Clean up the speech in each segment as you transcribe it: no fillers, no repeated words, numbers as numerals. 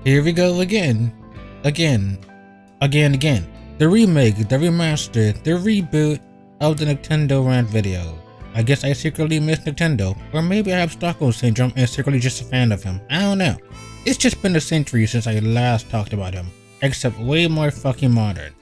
Here we go again. Again. The remake, the remaster, the reboot of the Nicktendo rant video. I guess I secretly miss Nicktendo, or maybe I have Stockholm Syndrome and secretly just a fan of him. I don't know. It's just been a century since I last talked about him, except way more fucking modern.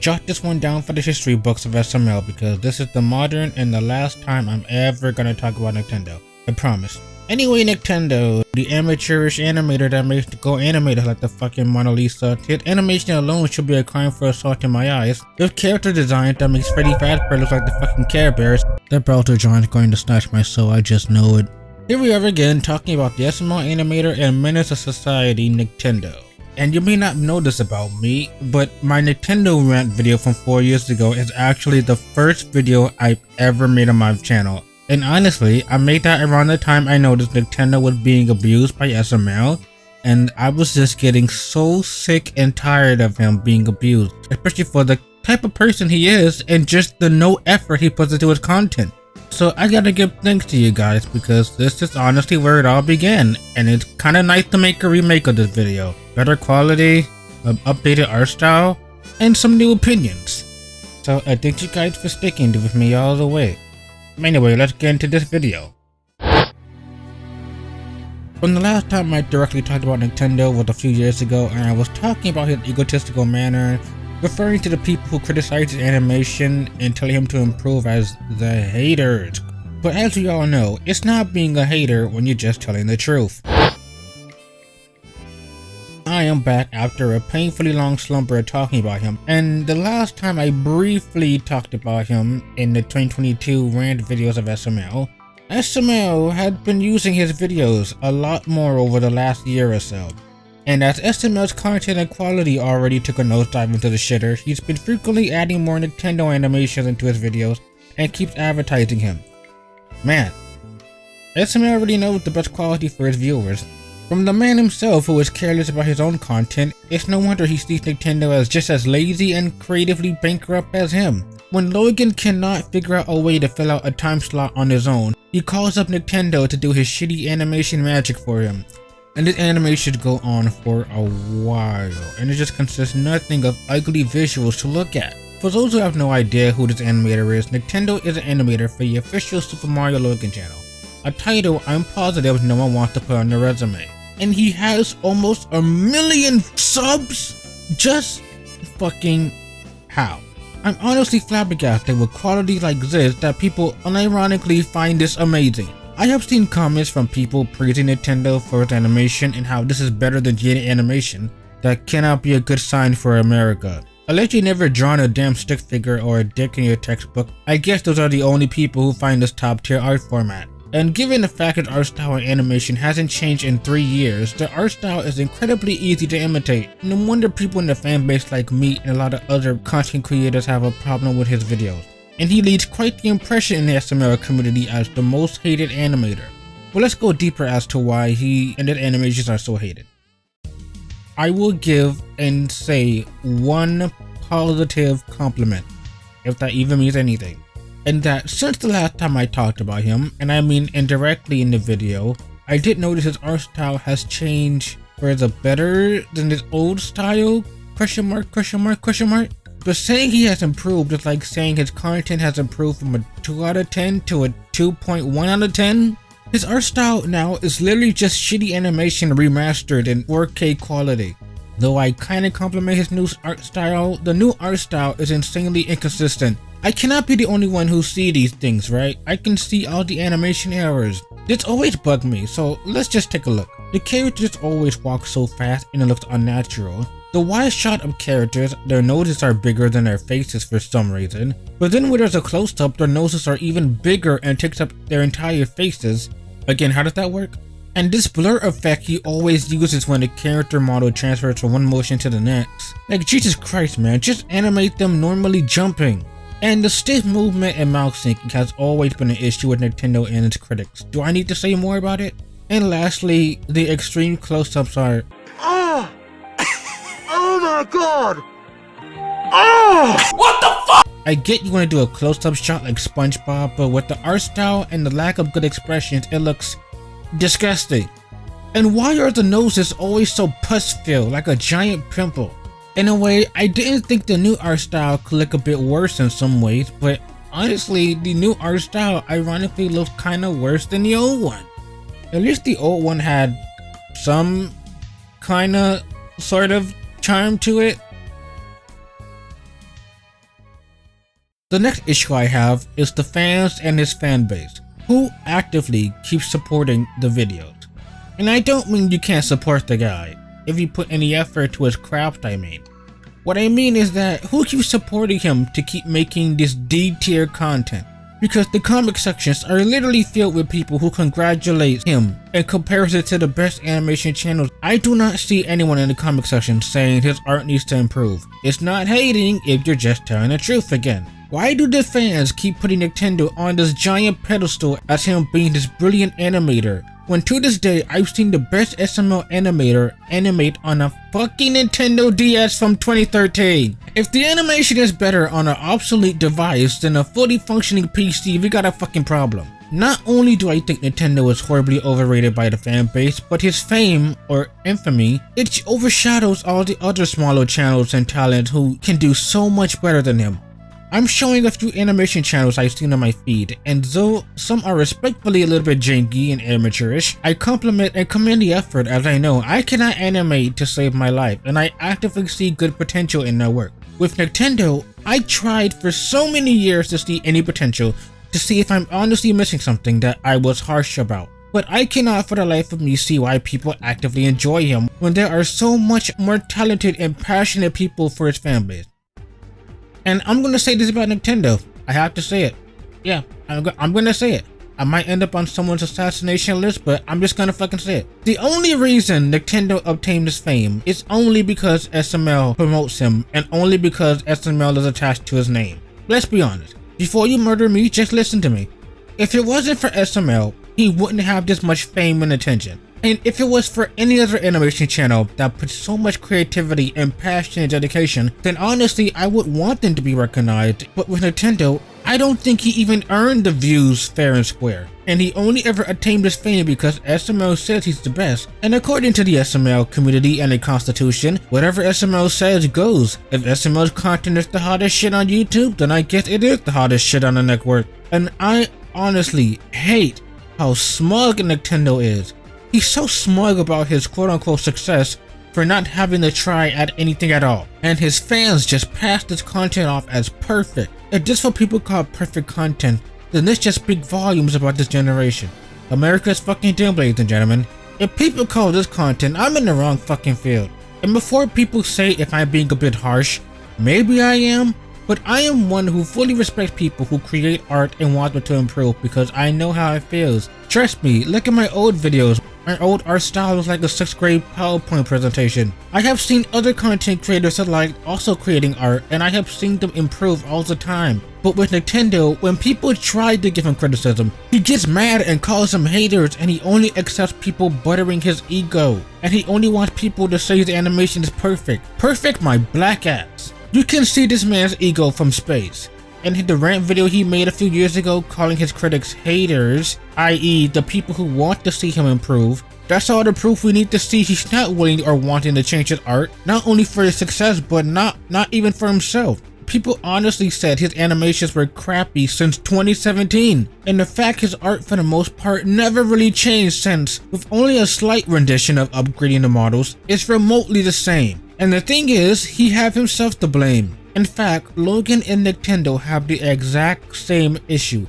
Jot this one down for the history books of SML because this is the modern and the last time I'm ever gonna talk about Nicktendo. I promise. Anyway, Nicktendo, the amateurish animator that makes the go animators like the fucking Mona Lisa, his animation alone should be a crime for assault in my eyes. With character design that makes Freddy Fazbear look like the fucking Care Bears. That browser giant's going to snatch my soul, I just know it. Here we are again talking about the SML animator and menace of society, Nicktendo. And you may not know this about me, but my Nicktendo rant video from 4 years ago is actually the first video I've ever made on my channel. And honestly, I made that around the time I noticed Nicktendo was being abused by SML, and I was just getting so sick and tired of him being abused, especially for the type of person he is and just the no effort he puts into his content. So I gotta give thanks to you guys because this is honestly where it all began, and it's kinda nice to make a remake of this video. Better quality, updated art style, and some new opinions. So I thank you guys for sticking with me all the way. Anyway, let's get into this video. From the last time I directly talked about Nicktendo was a few years ago, and I was talking about his egotistical manner, referring to the people who criticize his animation and telling him to improve as the haters. But as we all know, it's not being a hater when you're just telling the truth. I am back after a painfully long slumber talking about him, and the last time I briefly talked about him in the 2022 rant videos of SML had been using his videos a lot more over the last year or so. And as SML's content and quality already took a nosedive into the shitter, he's been frequently adding more Nicktendo animations into his videos and keeps advertising him. Man, SML already knows the best quality for his viewers. From the man himself who is careless about his own content, it's no wonder he sees Nicktendo as just as lazy and creatively bankrupt as him. When Logan cannot figure out a way to fill out a time slot on his own, he calls up Nicktendo to do his shitty animation magic for him. And his animations go on for a while, and it just consists nothing of ugly visuals to look at. For those who have no idea who this animator is, Nicktendo is an animator for the official Super Mario Logan channel, a title I'm positive no one wants to put on their resume. And he has almost 1 million subs? Just fucking how? I'm honestly flabbergasted with quality like this that people unironically find this amazing. I have seen comments from people praising Nicktendo for its animation and how this is better than Jada animation. That cannot be a good sign for America. Unless you never drawn a damn stick figure or a dick in your textbook, I guess those are the only people who find this top tier art format. And given the fact that art style and animation hasn't changed in 3 years, the art style is incredibly easy to imitate. No wonder people in the fanbase like me and a lot of other content creators have a problem with his videos. And he leads quite the impression in the SML community as the most hated animator. But let's go deeper as to why he and his animations are so hated. I will give and say one positive compliment, if that even means anything. And that since the last time I talked about him, and I mean indirectly in the video, I did notice his art style has changed for the better than his old style? Question mark? But saying he has improved is like saying his content has improved from a 2 out of 10 to a 2.1 out of 10. His art style now is literally just shitty animation remastered in 4K quality. Though I kinda compliment his new art style, the new art style is insanely inconsistent. I cannot be the only one who see these things, right? I can see all the animation errors. This always bugged me, so let's just take a look. The characters always walk so fast and it looks unnatural. The wide shot of characters, their noses are bigger than their faces for some reason. But then when there's a close-up, their noses are even bigger and takes up their entire faces. Again, how does that work? And this blur effect he always uses when the character model transfers from one motion to the next. Like Jesus Christ man, just animate them normally jumping. And the stiff movement and mouth syncing has always been an issue with Nicktendo and its critics. Do I need to say more about it? And lastly, the extreme close-ups are Oh! Oh my god! Oh! What the fuck? I get you want to do a close-up shot like SpongeBob, but with the art style and the lack of good expressions, it looks disgusting. And why are the noses always so pus-filled, like a giant pimple? In a way, I didn't think the new art style could look a bit worse in some ways, but honestly, the new art style ironically looks kinda worse than the old one. At least the old one had some kinda, sort of charm to it. The next issue I have is the fans and his fan base, who actively keep supporting the videos. And I don't mean you can't support the guy, if you put any effort to his craft I mean. What I mean is that who keeps supporting him to keep making this D-tier content? Because the comic sections are literally filled with people who congratulate him and compares it to the best animation channels. I do not see anyone in the comic section saying his art needs to improve. It's not hating if you're just telling the truth again. Why do the fans keep putting Nicktendo on this giant pedestal as him being this brilliant animator, when to this day I've seen the best SML animator animate on a fucking Nintendo DS from 2013? If the animation is better on an obsolete device than a fully functioning PC, we got a fucking problem. Not only do I think Nintendo is horribly overrated by the fan base, but his fame, or infamy, it overshadows all the other smaller channels and talents who can do so much better than him. I'm showing a few animation channels I've seen on my feed, and though some are respectfully a little bit janky and amateurish, I compliment and commend the effort, as I know I cannot animate to save my life, and I actively see good potential in their work. With Nicktendo, I tried for so many years to see any potential, to see if I'm honestly missing something that I was harsh about. But I cannot for the life of me see why people actively enjoy him when there are so much more talented and passionate people for his fanbase. And I'm gonna say this about Nicktendo. I have to say it. Yeah, I'm gonna say it. I might end up on someone's assassination list, but I'm just gonna fucking say it. The only reason Nicktendo obtained this fame is only because SML promotes him, and only because SML is attached to his name. Let's be honest. Before you murder me, just listen to me. If it wasn't for SML, he wouldn't have this much fame and attention. And if it was for any other animation channel that puts so much creativity and passion and dedication, then honestly I would want them to be recognized. But with Nicktendo, I don't think he even earned the views fair and square. And he only ever attained this fame because SML says he's the best. And according to the SML community and the constitution, whatever SML says goes. If SML's content is the hottest shit on YouTube, then I guess it is the hottest shit on the network. And I honestly hate how smug Nicktendo is. He's so smug about his quote-unquote success for not having to try at anything at all. And his fans just pass this content off as perfect. If this what people call perfect content, then this just speaks volumes about this generation. America's fucking doomed, ladies and gentlemen. If people call this content, I'm in the wrong fucking field. And before people say if I'm being a bit harsh, maybe I am, but I am one who fully respects people who create art and want it to improve because I know how it feels. Trust me, look at my old videos. My old art style was like a 6th grade PowerPoint presentation. I have seen other content creators alike also creating art, and I have seen them improve all the time. But with Nicktendo, when people try to give him criticism, he gets mad and calls them haters, and he only accepts people buttering his ego. And he only wants people to say his animation is perfect. Perfect my black ass. You can see this man's ego from space. In the rant video he made a few years ago calling his critics haters, i.e. the people who want to see him improve, that's all the proof we need to see he's not willing or wanting to change his art, not only for his success but not even for himself. People honestly said his animations were crappy since 2017, and the fact his art for the most part never really changed since, with only a slight rendition of upgrading the models, is remotely the same. And the thing is, he have himself to blame. In fact, Logan and Nicktendo have the exact same issue,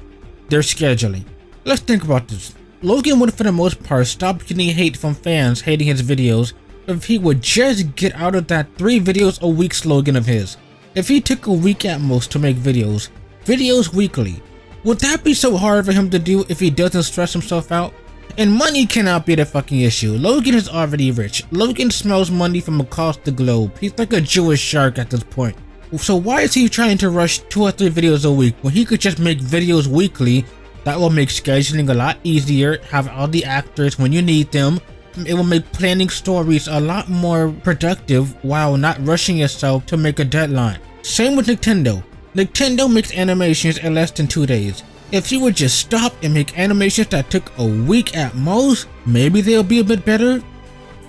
their scheduling. Let's think about this. Logan would for the most part stop getting hate from fans hating his videos if he would just get out of that 3 videos a week slogan of his. If he took a week at most to make videos weekly, would that be so hard for him to do if he doesn't stress himself out? And money cannot be the fucking issue. Logan is already rich. Logan smells money from across the globe. He's like a Jewish shark at this point. So why is he trying to rush 2 or 3 videos a week when he could just make videos weekly? That will make scheduling a lot easier, have all the actors when you need them. It will make planning stories a lot more productive while not rushing yourself to make a deadline. Same with Nicktendo. Nicktendo makes animations in less than 2 days. If he would just stop and make animations that took a week at most, maybe they'll be a bit better.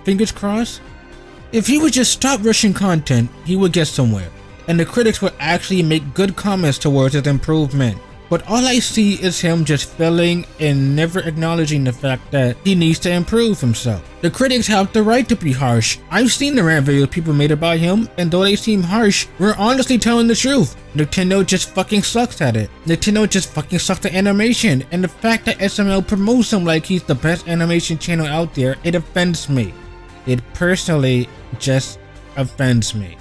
Fingers crossed. If he would just stop rushing content, he would get somewhere, and the critics would actually make good comments towards his improvement. But all I see is him just failing and never acknowledging the fact that he needs to improve himself. The critics have the right to be harsh. I've seen the rant videos people made about him, and though they seem harsh, we're honestly telling the truth. Nicktendo just fucking sucks at it. Nicktendo just fucking sucks at animation, and the fact that SML promotes him like he's the best animation channel out there, it offends me. It personally just offends me.